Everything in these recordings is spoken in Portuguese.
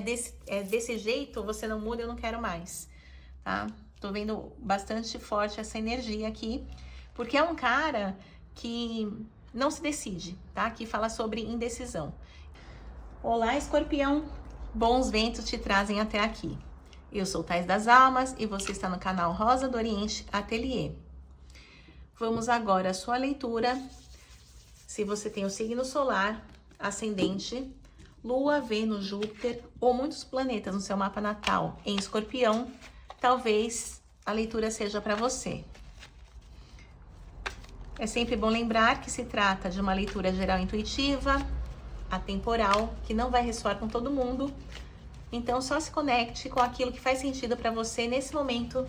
Desse jeito, você não muda, eu não quero mais, tá? Tô vendo bastante forte essa energia aqui, porque é um cara que não se decide, tá? Que fala sobre indecisão. Olá, Escorpião! Bons ventos te trazem até aqui. Eu sou Thais das Almas e você está no canal Rosa do Oriente Ateliê. Vamos agora à sua leitura. Se você tem o signo solar, ascendente, Lua, Vênus, Júpiter ou muitos planetas no seu mapa natal em Escorpião, talvez a leitura seja para você. É sempre bom lembrar que se trata de uma leitura geral intuitiva, atemporal, que não vai ressoar com todo mundo. Então só se conecte com aquilo que faz sentido para você nesse momento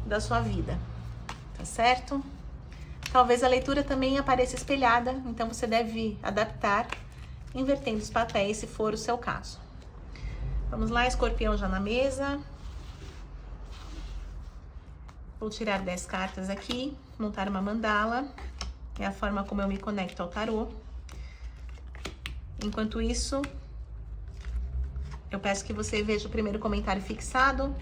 da sua vida, tá certo? Talvez a leitura também apareça espelhada, então você deve adaptar, invertendo os papéis, se for o seu caso. Vamos lá, Escorpião já na mesa. Vou tirar 10 cartas aqui, montar uma mandala. É a forma como eu me conecto ao tarô. Enquanto isso, eu peço que você veja o primeiro comentário fixado.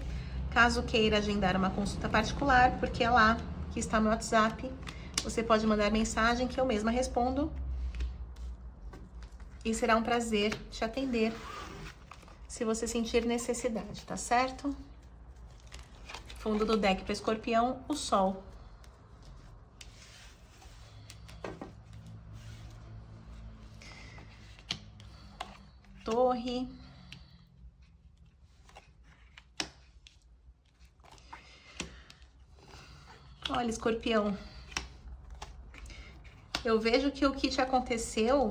Caso queira agendar uma consulta particular, porque é lá que está meu WhatsApp. Você pode mandar mensagem que eu mesma respondo. E será um prazer te atender, se você sentir necessidade, tá certo? Fundo do deck para Escorpião, o Sol. Torre. Olha, Escorpião. Eu vejo que o que te aconteceu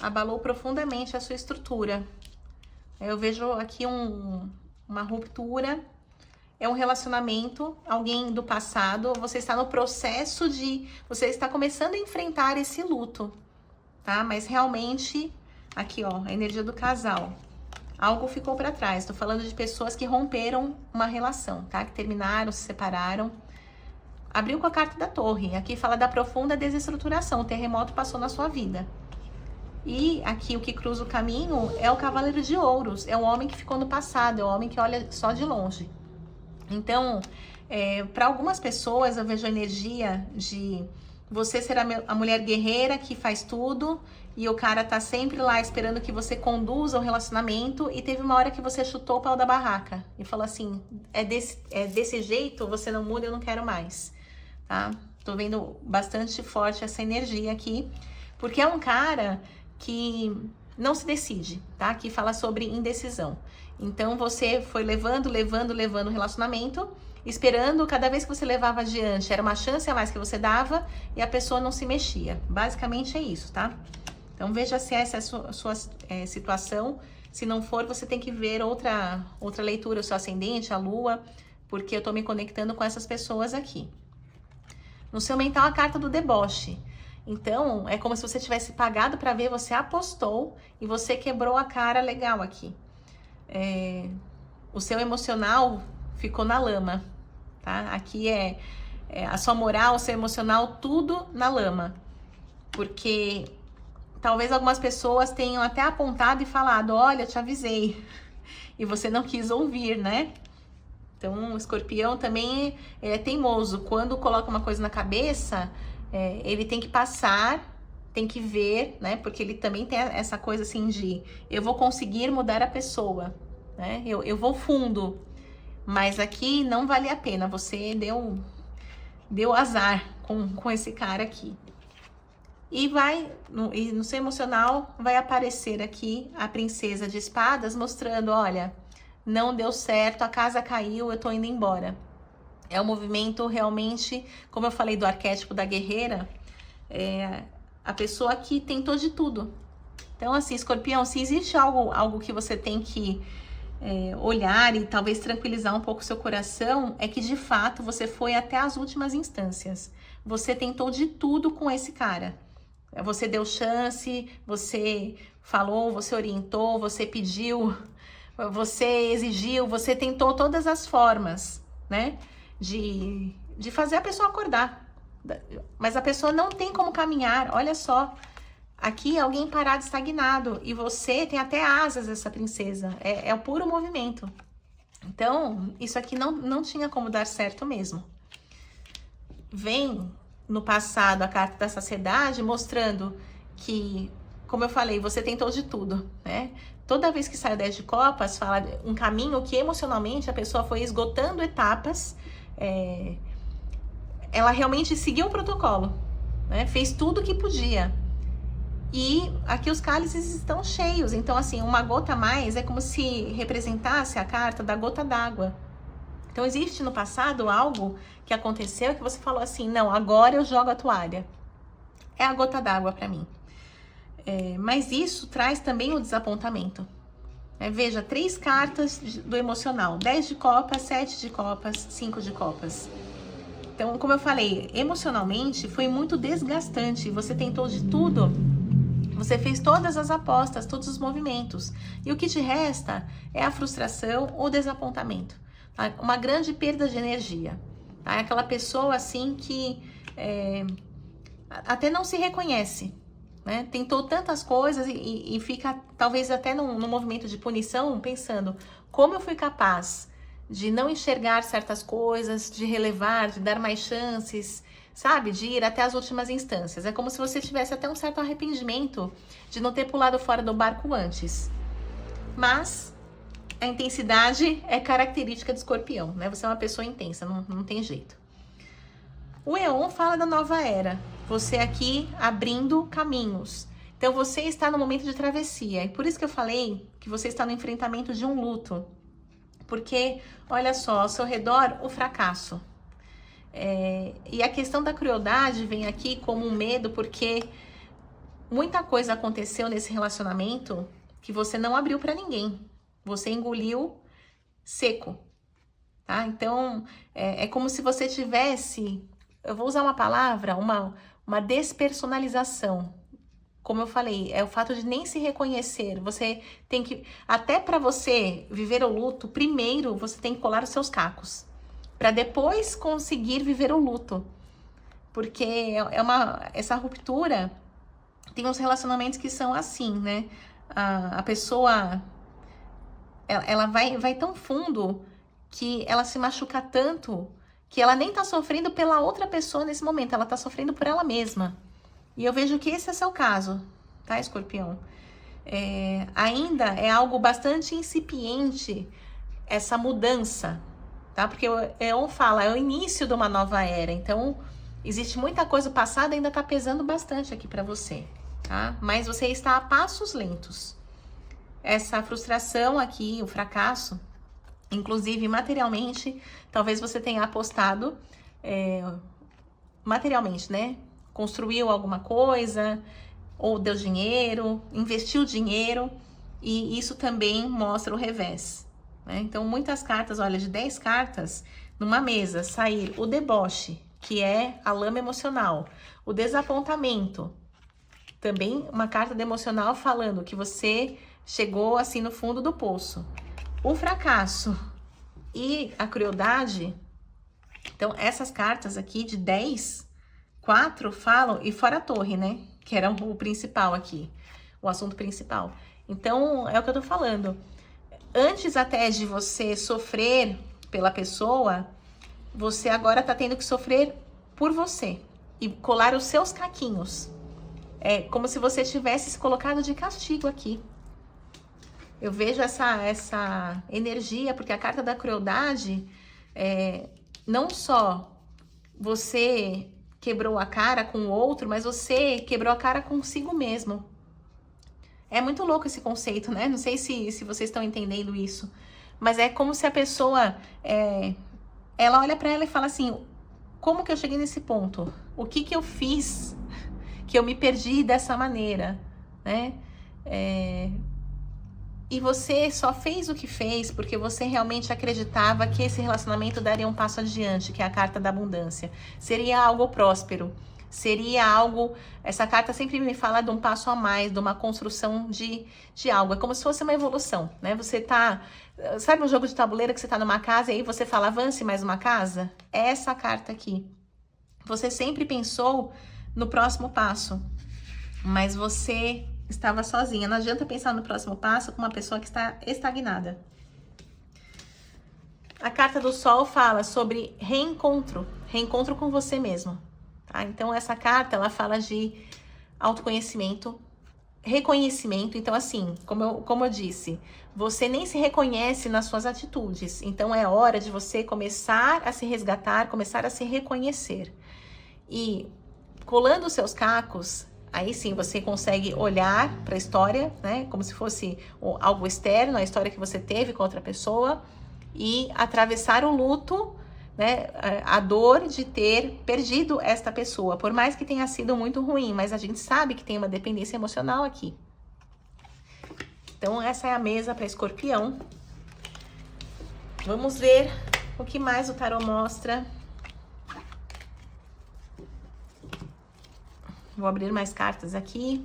abalou profundamente a sua estrutura. Eu vejo aqui uma ruptura, é um relacionamento, alguém do passado, você está no processo você está começando a enfrentar esse luto, tá? Mas realmente, aqui ó, a energia do casal. Algo ficou para trás, tô falando de pessoas que romperam uma relação, tá? Que terminaram, se separaram. Abriu com a carta da Torre, aqui fala da profunda desestruturação, o terremoto passou na sua vida. E aqui o que cruza o caminho é o Cavaleiro de Ouros, é o homem que ficou no passado, é o homem que olha só de longe. Então, para algumas pessoas eu vejo a energia de você ser a mulher guerreira que faz tudo e o cara tá sempre lá esperando que você conduza o relacionamento e teve uma hora que você chutou o pau da barraca e falou assim, é desse jeito, você não muda, eu não quero mais, tá? Tô vendo bastante forte essa energia aqui, porque é um cara que não se decide, tá? Que fala sobre indecisão. Então você foi levando o relacionamento, esperando, cada vez que você levava adiante, era uma chance a mais que você dava e a pessoa não se mexia. Basicamente é isso, tá? Então veja se essa é a sua situação. Se não for, você tem que ver outra leitura, o seu ascendente, a lua, porque eu tô me conectando com essas pessoas aqui. No seu mental, a carta do deboche. Então, é como se você tivesse pagado para ver, você apostou e você quebrou a cara legal aqui. O seu emocional ficou na lama, tá? Aqui é a sua moral, o seu emocional, tudo na lama. Porque talvez algumas pessoas tenham até apontado e falado, olha, eu te avisei. E você não quis ouvir, né? Então, o Escorpião também é teimoso. Quando coloca uma coisa na cabeça, ele tem que passar, tem que ver, né? Porque ele também tem essa coisa assim de eu vou conseguir mudar a pessoa, né? Eu vou fundo, mas aqui não vale a pena. Você deu azar com esse cara aqui. E no seu emocional vai aparecer aqui a princesa de espadas mostrando, olha, não deu certo, a casa caiu, eu tô indo embora. É um movimento realmente, como eu falei do arquétipo da guerreira, a pessoa que tentou de tudo. Então, assim, Escorpião, se existe algo que você tem que olhar e talvez tranquilizar um pouco o seu coração, é que de fato você foi até as últimas instâncias. Você tentou de tudo com esse cara. Você deu chance, você falou, você orientou, você pediu, você exigiu, você tentou todas as formas, né? De fazer a pessoa acordar. Mas a pessoa não tem como caminhar, olha só. Aqui é alguém parado, estagnado, e você tem até asas, essa princesa, é o puro movimento. Então, isso aqui não tinha como dar certo mesmo. Vem no passado a carta da saciedade mostrando que, como eu falei, você tentou de tudo, né? Toda vez que sai o 10 de copas, fala um caminho que emocionalmente a pessoa foi esgotando etapas, ela realmente seguiu o protocolo, né? Fez tudo o que podia. E aqui os cálices estão cheios, então assim, uma gota a mais é como se representasse a carta da gota d'água. Então existe no passado algo que aconteceu que você falou assim, não, agora eu jogo a toalha. É a gota d'água para mim. Mas isso traz também o desapontamento. Veja, 3 cartas do emocional, 10 de copas, 7 de copas, 5 de copas. Então, como eu falei, emocionalmente foi muito desgastante, você tentou de tudo, você fez todas as apostas, todos os movimentos, e o que te resta é a frustração ou desapontamento, tá? Uma grande perda de energia, tá? É aquela pessoa assim que até não se reconhece, né? Tentou tantas coisas e fica talvez até num movimento de punição, pensando como eu fui capaz de não enxergar certas coisas, de relevar, de dar mais chances, sabe? De ir até as últimas instâncias. É como se você tivesse até um certo arrependimento de não ter pulado fora do barco antes. Mas a intensidade é característica de Escorpião, né? Você é uma pessoa intensa, não tem jeito. O Eon fala da nova era. Você aqui abrindo caminhos. Então você está no momento de travessia. E por isso que eu falei que você está no enfrentamento de um luto. Porque, olha só, ao seu redor, o fracasso. E a questão da crueldade vem aqui como um medo, porque muita coisa aconteceu nesse relacionamento que você não abriu para ninguém. Você engoliu seco, tá? Então, é como se você tivesse, eu vou usar uma palavra, uma despersonalização. Como eu falei, é o fato de nem se reconhecer. Você tem que, até para você viver o luto, primeiro você tem que colar os seus cacos, para depois conseguir viver o luto. Porque essa ruptura, tem uns relacionamentos que são assim, né? A pessoa, ela vai tão fundo que ela se machuca tanto que ela nem tá sofrendo pela outra pessoa nesse momento, ela tá sofrendo por ela mesma. E eu vejo que esse é seu caso, tá, Escorpião? Ainda é algo bastante incipiente essa mudança, tá? Porque o Eon fala, é o início de uma nova era, então existe muita coisa passada, ainda tá pesando bastante aqui pra você, tá? Mas você está a passos lentos. Essa frustração aqui, o fracasso, inclusive materialmente, talvez você tenha apostado materialmente, né? Construiu alguma coisa, ou deu dinheiro, investiu dinheiro, e isso também mostra o revés, né? Então, muitas cartas, olha, de 10 cartas, numa mesa, sair o deboche, que é a lama emocional, o desapontamento, também uma carta de emocional falando que você chegou assim no fundo do poço, o fracasso e a crueldade. Então, essas cartas aqui de 10, 4 falam, e fora a torre, né? Que era o principal aqui, o assunto principal. Então, é o que eu tô falando. Antes até de você sofrer pela pessoa, você agora tá tendo que sofrer por você. E colar os seus caquinhos. É como se você tivesse se colocado de castigo aqui. Eu vejo essa energia, porque a carta da crueldade, não só você quebrou a cara com o outro, mas você quebrou a cara consigo mesmo. É muito louco esse conceito, né? Não sei se vocês estão entendendo isso. Mas é como se a pessoa, ela olha pra ela e fala assim, como que eu cheguei nesse ponto? O que que eu fiz que eu me perdi dessa maneira, né? E você só fez o que fez porque você realmente acreditava que esse relacionamento daria um passo adiante, que é a carta da abundância. Seria algo próspero, seria algo... Essa carta sempre me fala de um passo a mais, de uma construção de algo. É como se fosse uma evolução, né? Você tá... Sabe um jogo de tabuleiro que você tá numa casa e aí você fala, avance mais uma casa? É essa carta aqui. Você sempre pensou no próximo passo. mas você estava sozinha. Não adianta pensar no próximo passo com uma pessoa que está estagnada. A carta do Sol fala sobre reencontro, reencontro com você mesmo, tá? Então, essa carta, ela fala de autoconhecimento, reconhecimento. Então, assim, como eu disse, você nem se reconhece nas suas atitudes. Então, é hora de você começar a se resgatar, começar a se reconhecer. E colando os seus cacos, aí sim você consegue olhar para a história, né? Como se fosse algo externo, a história que você teve com outra pessoa, e atravessar o luto, né? A dor de ter perdido esta pessoa, por mais que tenha sido muito ruim, mas a gente sabe que tem uma dependência emocional aqui. Então, essa é a mesa para Escorpião. Vamos ver o que mais o tarô mostra. Vou abrir mais cartas aqui.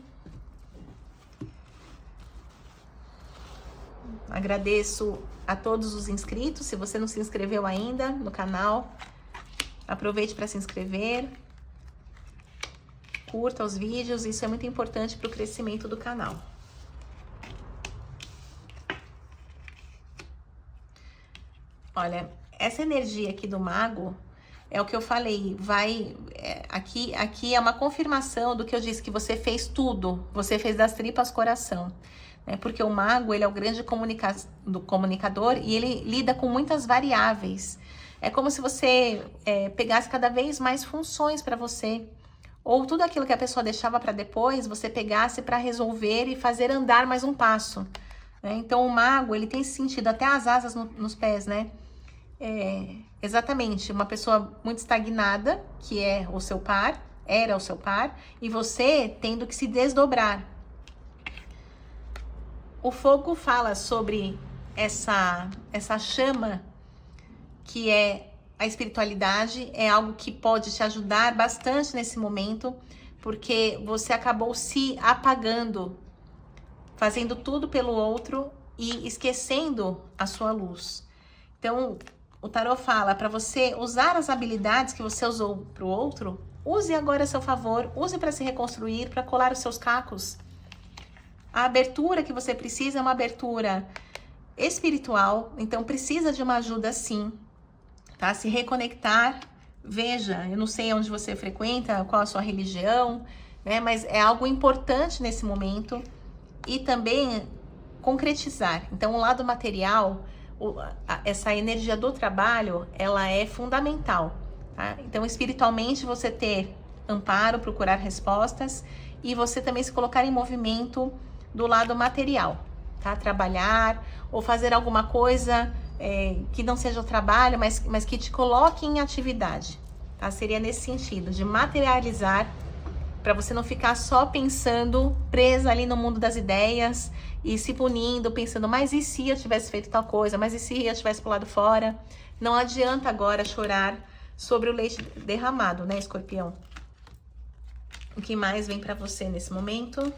Agradeço a todos os inscritos. Se você não se inscreveu ainda no canal, aproveite para se inscrever. Curta os vídeos, isso é muito importante para o crescimento do canal. Olha, essa energia aqui do mago é o que eu falei, aqui é uma confirmação do que eu disse, que você fez tudo, você fez das tripas coração, né? Porque o mago, ele é o grande comunicador e ele lida com muitas variáveis. É como se você pegasse cada vez mais funções para você, ou tudo aquilo que a pessoa deixava para depois, você pegasse para resolver e fazer andar mais um passo, né? Então o mago, ele tem sentido até as asas nos pés, né? Exatamente, uma pessoa muito estagnada, que é o seu par, era o seu par, e você tendo que se desdobrar. O fogo fala sobre essa chama que é a espiritualidade, é algo que pode te ajudar bastante nesse momento, porque você acabou se apagando, fazendo tudo pelo outro e esquecendo a sua luz. Então, o tarô fala para você usar as habilidades que você usou para o outro, use agora a seu favor, use para se reconstruir, para colar os seus cacos. A abertura que você precisa é uma abertura espiritual, então precisa de uma ajuda sim, tá? Se reconectar, veja, eu não sei onde você frequenta, qual a sua religião, né? Mas é algo importante nesse momento e também concretizar. Então, o lado material, essa energia do trabalho, ela é fundamental, tá? Então, espiritualmente, você ter amparo, procurar respostas e você também se colocar em movimento do lado material, tá? Trabalhar ou fazer alguma coisa que não seja o trabalho, mas que te coloque em atividade, tá? Seria nesse sentido, de materializar, para você não ficar só pensando, presa ali no mundo das ideias e se punindo, pensando, mas e se eu tivesse feito tal coisa? Mas e se eu tivesse pulado fora? Não adianta agora chorar sobre o leite derramado, né, Escorpião? O que mais vem para você nesse momento?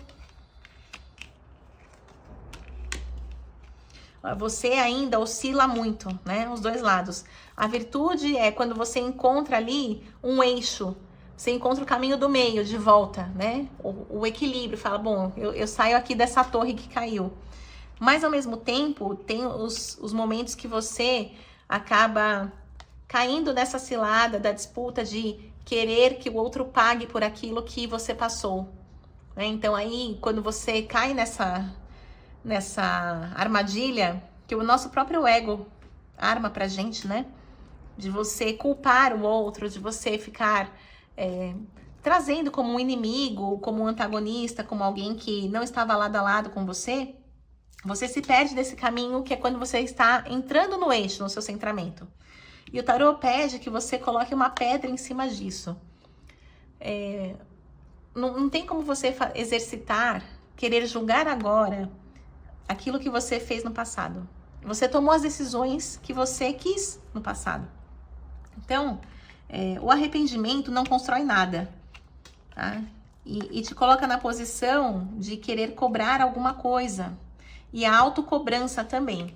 Você ainda oscila muito, né? Os dois lados. A virtude é quando você encontra ali um eixo, você encontra o caminho do meio, de volta, né? O equilíbrio, fala, bom, eu saio aqui dessa torre que caiu. Mas, ao mesmo tempo, tem os momentos que você acaba caindo nessa cilada da disputa de querer que o outro pague por aquilo que você passou, né? Então, aí, quando você cai nessa armadilha que o nosso próprio ego arma pra gente, né? De você culpar o outro, de você ficar trazendo como um inimigo, como um antagonista, como alguém que não estava lado a lado com você, você se perde desse caminho que é quando você está entrando no eixo, no seu centramento. E o tarô pede que você coloque uma pedra em cima disso. Não tem como você exercitar, querer julgar agora aquilo que você fez no passado. Você tomou as decisões que você quis no passado. Então, o arrependimento não constrói nada, tá? E te coloca na posição de querer cobrar alguma coisa. E a autocobrança também.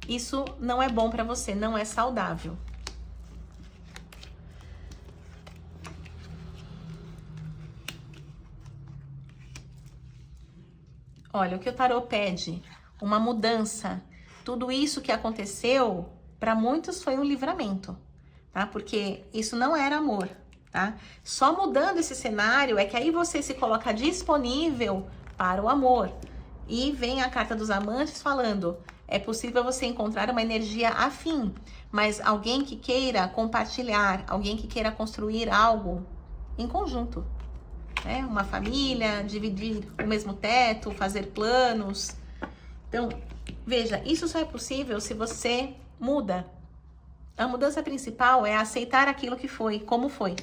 Isso não é bom para você, não é saudável. Olha, o que o tarô pede? Uma mudança. Tudo isso que aconteceu, para muitos foi um livramento, tá? Porque isso não era amor, tá? Só mudando esse cenário é que aí você se coloca disponível para o amor. E vem a carta dos amantes falando, é possível você encontrar uma energia afim, mas alguém que queira compartilhar, alguém que queira construir algo em conjunto. Uma família, dividir o mesmo teto, fazer planos. Então, veja, isso só é possível se você muda. A mudança principal é aceitar aquilo que foi, como foi.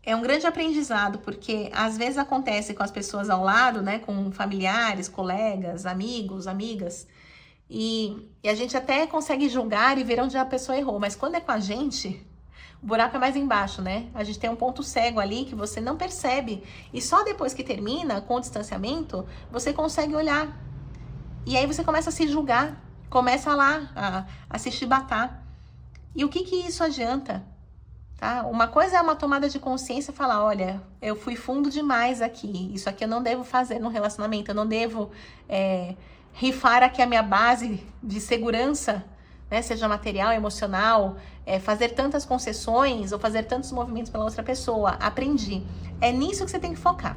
É um grande aprendizado, porque às vezes acontece com as pessoas ao lado, né, com familiares, colegas, amigos, amigas, e a gente até consegue julgar e ver onde a pessoa errou, mas quando é com a gente, o buraco é mais embaixo, né? A gente tem um ponto cego ali que você não percebe. E só depois que termina, com o distanciamento, você consegue olhar. E aí você começa a se julgar. Começa lá a se chibatar. E o que isso adianta? Tá? Uma coisa é uma tomada de consciência e falar, olha, eu fui fundo demais aqui. Isso aqui eu não devo fazer no relacionamento. Eu não devo rifar aqui a minha base de segurança, né, seja material, emocional, fazer tantas concessões ou fazer tantos movimentos pela outra pessoa. Aprendi. É nisso que você tem que focar.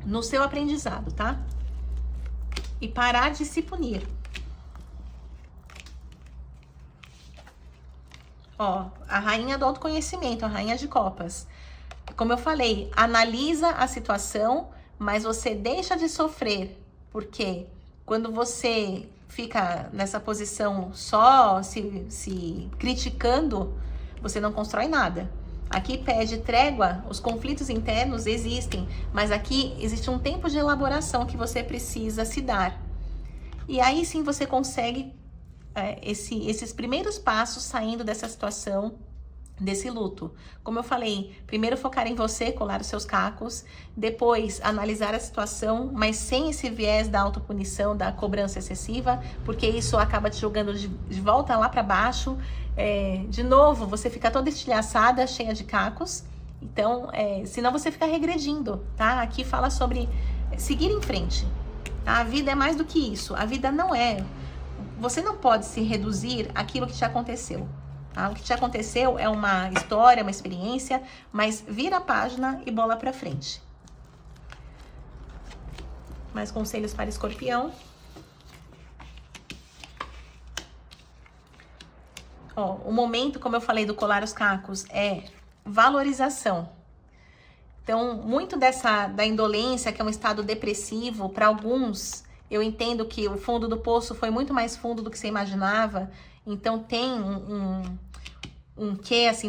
No seu aprendizado, tá? E parar de se punir. Ó, a rainha do autoconhecimento, a rainha de copas. Como eu falei, analisa a situação, mas você deixa de sofrer. Porque quando você fica nessa posição só se criticando, você não constrói nada. Aqui pede trégua, os conflitos internos existem, mas aqui existe um tempo de elaboração que você precisa se dar. E aí sim você consegue esses primeiros passos saindo dessa situação, desse luto. Como eu falei, primeiro focar em você, colar os seus cacos, depois analisar a situação, mas sem esse viés da autopunição, da cobrança excessiva, porque isso acaba te jogando de volta lá para baixo. De novo, você fica toda estilhaçada, cheia de cacos. Então, senão você fica regredindo, tá? Aqui fala sobre seguir em frente, tá? A vida é mais do que isso. A vida não é... Você não pode se reduzir àquilo que te aconteceu. Tá? O que te aconteceu é uma história, uma experiência, mas vira a página e bola pra frente. Mais conselhos para Escorpião. Ó, o momento, como eu falei, do colar os cacos é valorização. Então, muito da indolência, que é um estado depressivo, para alguns, eu entendo que o fundo do poço foi muito mais fundo do que você imaginava. Então, tem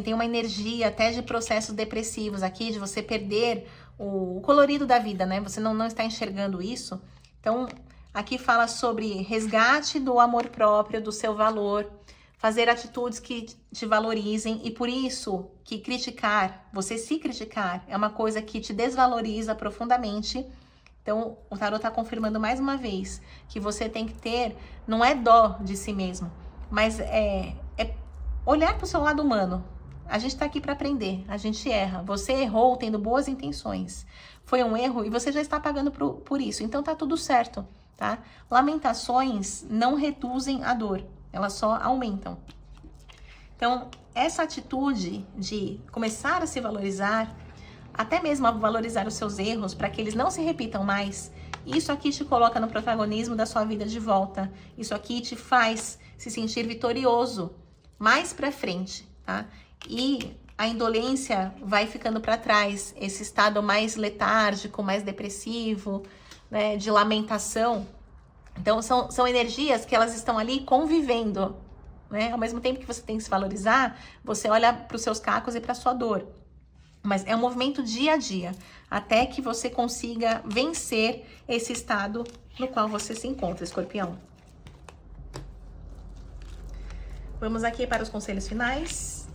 tem uma energia até de processos depressivos aqui, de você perder o colorido da vida, né? Você não está enxergando isso. Então, aqui fala sobre resgate do amor próprio, do seu valor, fazer atitudes que te valorizem, e por isso que criticar, você se criticar, é uma coisa que te desvaloriza profundamente. Então, o tarot está confirmando mais uma vez que você tem que ter, não é dó de si mesmo, mas é olhar para o seu lado humano. A gente está aqui para aprender, a gente erra. Você errou tendo boas intenções. Foi um erro e você já está pagando por isso, então tá tudo certo, tá? Lamentações não reduzem a dor, elas só aumentam. Então, essa atitude de começar a se valorizar, até mesmo a valorizar os seus erros, para que eles não se repitam mais, isso aqui te coloca no protagonismo da sua vida de volta. Isso aqui te faz se sentir vitorioso mais pra frente, tá? E a indolência vai ficando para trás, esse estado mais letárgico, mais depressivo, né, de lamentação. Então, são energias que elas estão ali convivendo, né? Ao mesmo tempo que você tem que se valorizar, você olha para os seus cacos e para sua dor. Mas é um movimento dia a dia, até que você consiga vencer esse estado no qual você se encontra, Escorpião. Vamos aqui para os conselhos finais.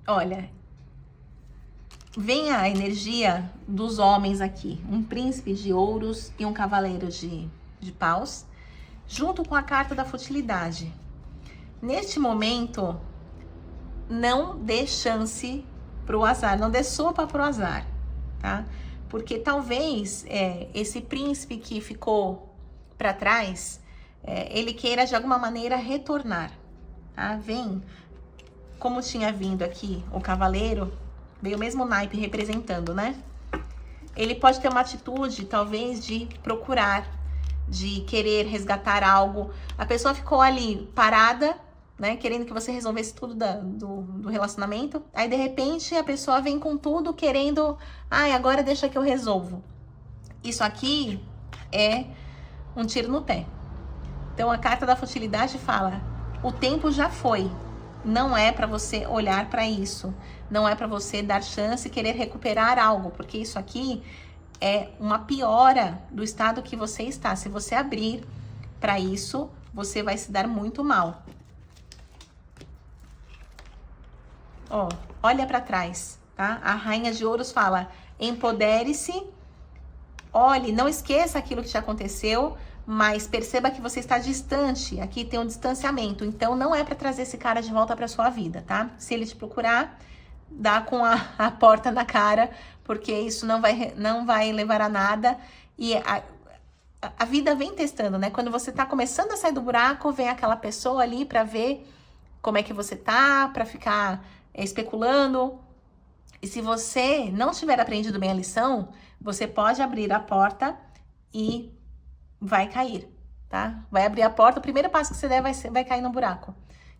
Olha, vem a energia dos homens aqui. Um príncipe de ouros e um cavaleiro de paus, junto com a carta da futilidade. Neste momento, não dê chance pro azar, não dê sopa pro azar, tá? Porque talvez esse príncipe que ficou para trás, ele queira de alguma maneira retornar, tá? Vem, como tinha vindo aqui o cavaleiro, veio o mesmo naipe representando, né? Ele pode ter uma atitude, talvez, de procurar, de querer resgatar algo. A pessoa ficou ali parada, né? Querendo que você resolvesse tudo do relacionamento. Aí, de repente, a pessoa vem com tudo, querendo... Ai, agora deixa que eu resolvo. Isso aqui é um tiro no pé. Então, a carta da futilidade fala... O tempo já foi. Não é para você olhar para isso. Não é para você dar chance e querer recuperar algo. Porque isso aqui é uma piora do estado que você está. Se você abrir para isso, você vai se dar muito mal. Ó, olha para trás, tá? A Rainha de Ouros fala, empodere-se, olhe, não esqueça aquilo que te aconteceu, mas perceba que você está distante, aqui tem um distanciamento, então não é para trazer esse cara de volta para sua vida, tá? Se ele te procurar, dá com a porta na cara, porque isso não vai levar a nada, e a vida vem testando, né? Quando você tá começando a sair do buraco, vem aquela pessoa ali para ver como é que você tá, para ficar especulando. E se você não tiver aprendido bem a lição, você pode abrir a porta e vai cair, tá? Vai abrir a porta, o primeiro passo que você der vai cair no buraco.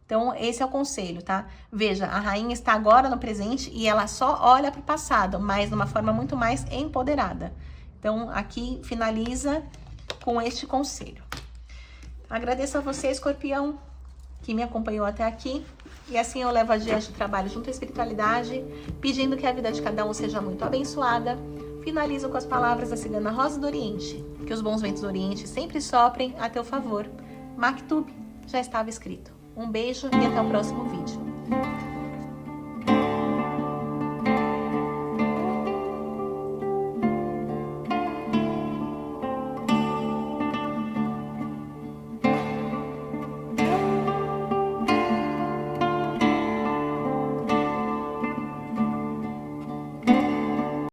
Então, esse é o conselho, tá? Veja, a rainha está agora no presente e ela só olha para o passado, mas de uma forma muito mais empoderada. Então, aqui finaliza com este conselho. Agradeço a você, Escorpião, que me acompanhou até aqui. E assim eu levo adiante o trabalho junto à espiritualidade, pedindo que a vida de cada um seja muito abençoada. Finalizo com as palavras da cigana Rosa do Oriente. Que os bons ventos do Oriente sempre soprem a teu favor. Maktub, já estava escrito. Um beijo e até o próximo vídeo.